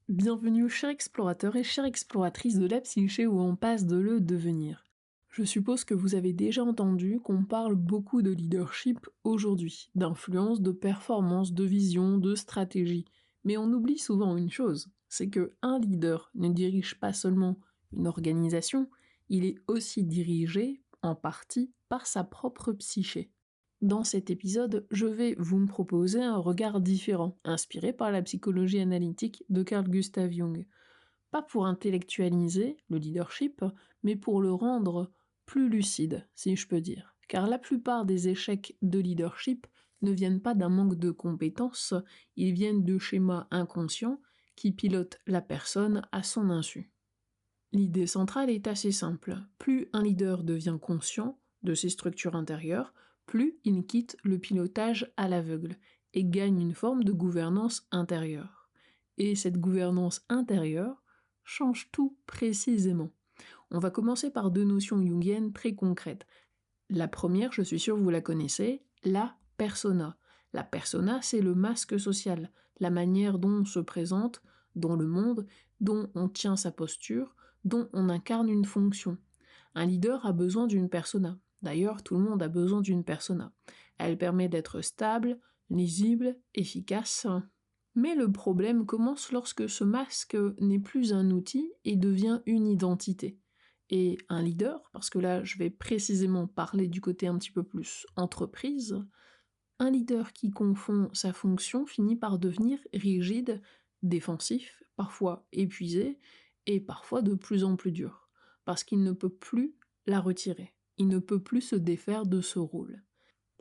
Bienvenue chers explorateurs et chères exploratrices de la psyché où on passe de le devenir. Je suppose que vous avez déjà entendu qu'on parle beaucoup de leadership aujourd'hui, d'influence, de performance, de vision, de stratégie. Mais on oublie souvent une chose, c'est que un leader ne dirige pas seulement une organisation, il est aussi dirigé, en partie, par sa propre psyché. Dans cet épisode, je vais vous proposer un regard différent, inspiré par la psychologie analytique de Carl Gustav Jung. Pas pour intellectualiser le leadership, mais pour le rendre plus lucide, si je peux dire. Car la plupart des échecs de leadership ne viennent pas d'un manque de compétences, ils viennent de schémas inconscients qui pilotent la personne à son insu. L'idée centrale est assez simple. Plus un leader devient conscient de ses structures intérieures, plus il quitte le pilotage à l'aveugle et gagne une forme de gouvernance intérieure. Et cette gouvernance intérieure change tout précisément. On va commencer par deux notions jungiennes très concrètes. La première, je suis sûre que vous la connaissez, la persona. La persona, c'est le masque social, la manière dont on se présente dans le monde, dont on tient sa posture, dont on incarne une fonction. Un leader a besoin d'une persona. D'ailleurs, tout le monde a besoin d'une persona. Elle permet d'être stable, lisible, efficace. Mais le problème commence lorsque ce masque n'est plus un outil et devient une identité. Et un leader, parce que là je vais précisément parler du côté un petit peu plus entreprise, un leader qui confond sa fonction finit par devenir rigide, défensif, parfois épuisé, et parfois de plus en plus dur, parce qu'il ne peut plus la retirer, il ne peut plus se défaire de ce rôle.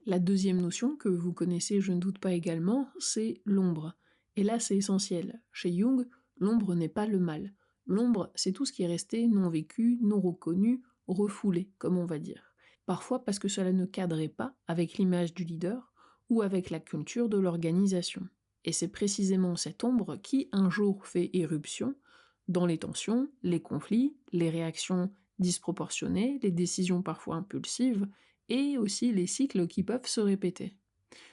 La deuxième notion, que vous connaissez je ne doute pas également, c'est l'ombre. Et là c'est essentiel. Chez Jung, l'ombre n'est pas le mal. L'ombre, c'est tout ce qui est resté non vécu, non reconnu, refoulé, comme on va dire. Parfois parce que cela ne cadrait pas avec l'image du leader ou avec la culture de l'organisation. Et c'est précisément cette ombre qui, un jour, fait éruption dans les tensions, les conflits, les réactions disproportionnées, les décisions parfois impulsives, et aussi les cycles qui peuvent se répéter.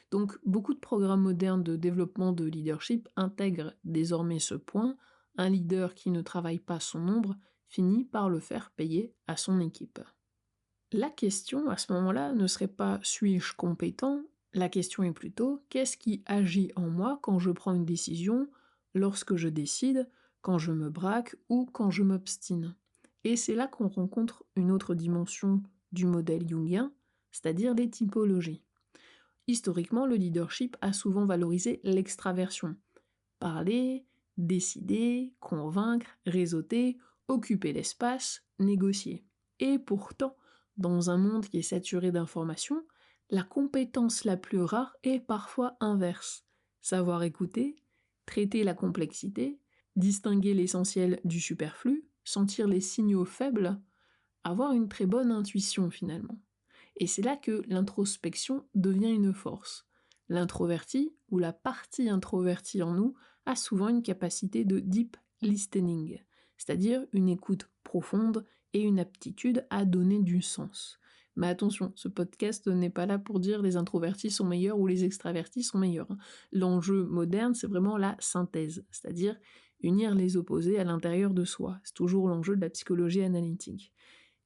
Donc beaucoup de programmes modernes de développement de leadership intègrent désormais ce point, un leader qui ne travaille pas son ombre finit par le faire payer à son équipe. La question à ce moment-là ne serait pas « suis-je compétent ?», la question est plutôt « qu'est-ce qui agit en moi quand je prends une décision, lorsque je décide, quand je me braque ou quand je m'obstine ?» Et c'est là qu'on rencontre une autre dimension du modèle jungien, c'est-à-dire les typologies. Historiquement, le leadership a souvent valorisé l'extraversion. Parler, décider, convaincre, réseauter, occuper l'espace, négocier. Et pourtant, dans un monde qui est saturé d'informations, la compétence la plus rare est parfois inverse. Savoir écouter, traiter la complexité, distinguer l'essentiel du superflu, sentir les signaux faibles, avoir une très bonne intuition finalement. Et c'est là que l'introspection devient une force. L'introverti, ou la partie introvertie en nous, a souvent une capacité de deep listening, c'est-à-dire une écoute profonde et une aptitude à donner du sens. Mais attention, ce podcast n'est pas là pour dire les introvertis sont meilleurs ou les extravertis sont meilleurs. L'enjeu moderne, c'est vraiment la synthèse, c'est-à-dire unir les opposés à l'intérieur de soi. C'est toujours l'enjeu de la psychologie analytique.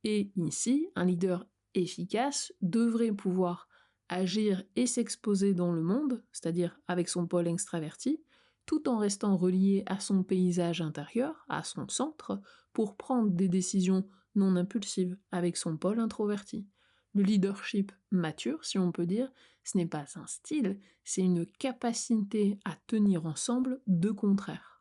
Et ici, un leader efficace devrait pouvoir agir et s'exposer dans le monde, c'est-à-dire avec son pôle extraverti, tout en restant relié à son paysage intérieur, à son centre, pour prendre des décisions non impulsives avec son pôle introverti. Le leadership mature, si on peut dire, ce n'est pas un style, c'est une capacité à tenir ensemble deux contraires.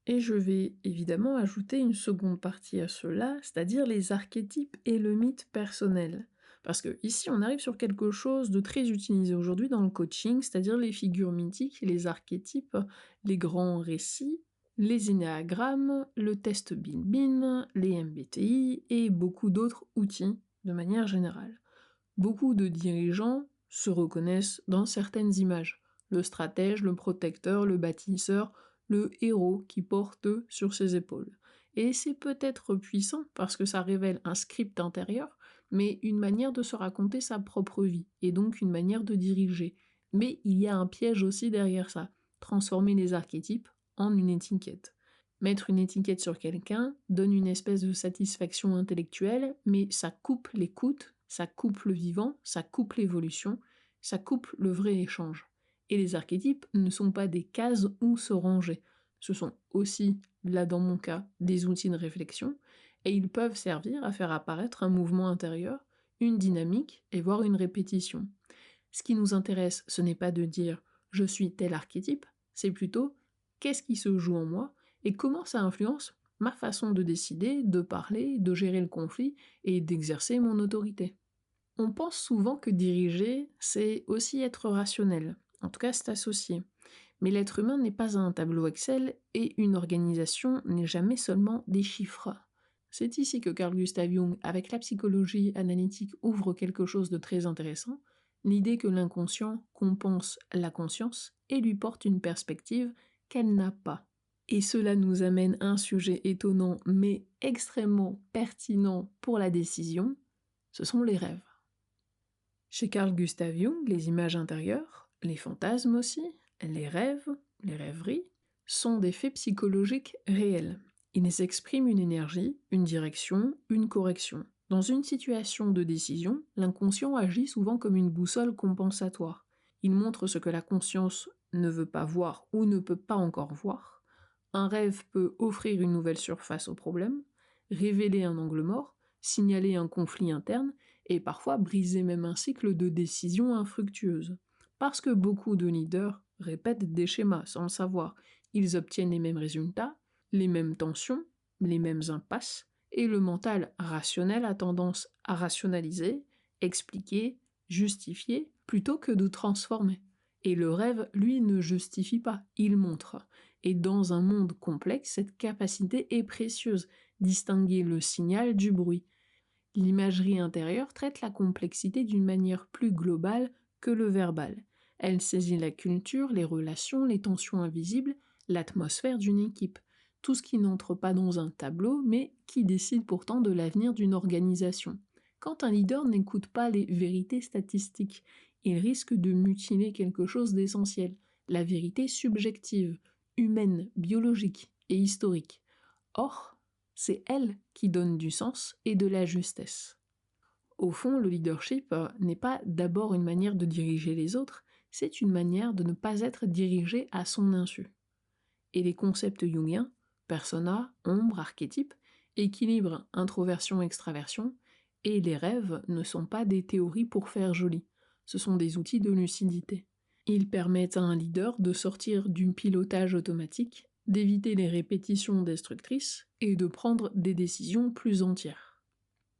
Et je vais évidemment ajouter une seconde partie à cela, c'est-à-dire les archétypes et le mythe personnel. Parce que ici on arrive sur quelque chose de très utilisé aujourd'hui dans le coaching, c'est-à-dire les figures mythiques, les archétypes, les grands récits, les énéagrammes, le test Bilbin, les MBTI et beaucoup d'autres outils de manière générale. Beaucoup de dirigeants se reconnaissent dans certaines images. Le stratège, le protecteur, le bâtisseur, le héros qui porte sur ses épaules. Et c'est peut-être puissant parce que ça révèle un script intérieur, mais une manière de se raconter sa propre vie, et donc une manière de diriger. Mais il y a un piège aussi derrière ça, transformer les archétypes en une étiquette. Mettre une étiquette sur quelqu'un donne une espèce de satisfaction intellectuelle, mais ça coupe l'écoute, ça coupe le vivant, ça coupe l'évolution, ça coupe le vrai échange. Et les archétypes ne sont pas des cases où se ranger. Ce sont aussi, là dans mon cas, des outils de réflexion, et ils peuvent servir à faire apparaître un mouvement intérieur, une dynamique et voire une répétition. Ce qui nous intéresse, ce n'est pas de dire je suis tel archétype, c'est plutôt qu'est-ce qui se joue en moi et comment ça influence ma façon de décider, de parler, de gérer le conflit et d'exercer mon autorité. On pense souvent que diriger, c'est aussi être rationnel, en tout cas c'est associé. Mais l'être humain n'est pas un tableau Excel et une organisation n'est jamais seulement des chiffres. C'est ici que Carl Gustav Jung, avec la psychologie analytique, ouvre quelque chose de très intéressant, l'idée que l'inconscient compense la conscience et lui porte une perspective qu'elle n'a pas. Et cela nous amène à un sujet étonnant mais extrêmement pertinent pour la décision, ce sont les rêves. Chez Carl Gustav Jung, les images intérieures, les fantasmes aussi, les rêves, les rêveries, sont des faits psychologiques réels. Ils expriment une énergie, une direction, une correction. Dans une situation de décision, l'inconscient agit souvent comme une boussole compensatoire. Il montre ce que la conscience ne veut pas voir ou ne peut pas encore voir. Un rêve peut offrir une nouvelle surface au problème, révéler un angle mort, signaler un conflit interne et parfois briser même un cycle de décisions infructueuses. Parce que beaucoup de leaders répètent des schémas sans le savoir, ils obtiennent les mêmes résultats, les mêmes tensions, les mêmes impasses, et le mental rationnel a tendance à rationaliser, expliquer, justifier, plutôt que de transformer. Et le rêve, lui, ne justifie pas, il montre. Et dans un monde complexe, cette capacité est précieuse, distinguer le signal du bruit. L'imagerie intérieure traite la complexité d'une manière plus globale que le verbal. Elle saisit la culture, les relations, les tensions invisibles, l'atmosphère d'une équipe, tout ce qui n'entre pas dans un tableau, mais qui décide pourtant de l'avenir d'une organisation. Quand un leader n'écoute pas les vérités statistiques, il risque de mutiler quelque chose d'essentiel, la vérité subjective, humaine, biologique et historique. Or, c'est elle qui donne du sens et de la justesse. Au fond, le leadership n'est pas d'abord une manière de diriger les autres, c'est une manière de ne pas être dirigé à son insu. Et les concepts jungiens, persona, ombre, archétype, équilibre, introversion, extraversion, et les rêves ne sont pas des théories pour faire joli, ce sont des outils de lucidité. Ils permettent à un leader de sortir du pilotage automatique, d'éviter les répétitions destructrices et de prendre des décisions plus entières.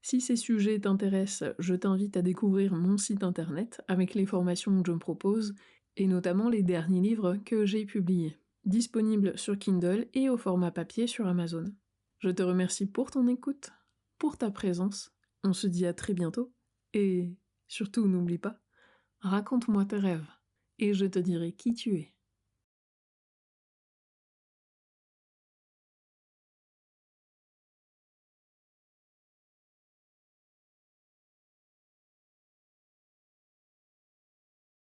Si ces sujets t'intéressent, je t'invite à découvrir mon site internet avec les formations que je me propose et notamment les derniers livres que j'ai publiés, disponibles sur Kindle et au format papier sur Amazon. Je te remercie pour ton écoute, pour ta présence, on se dit à très bientôt et surtout n'oublie pas, raconte-moi tes rêves et je te dirai qui tu es.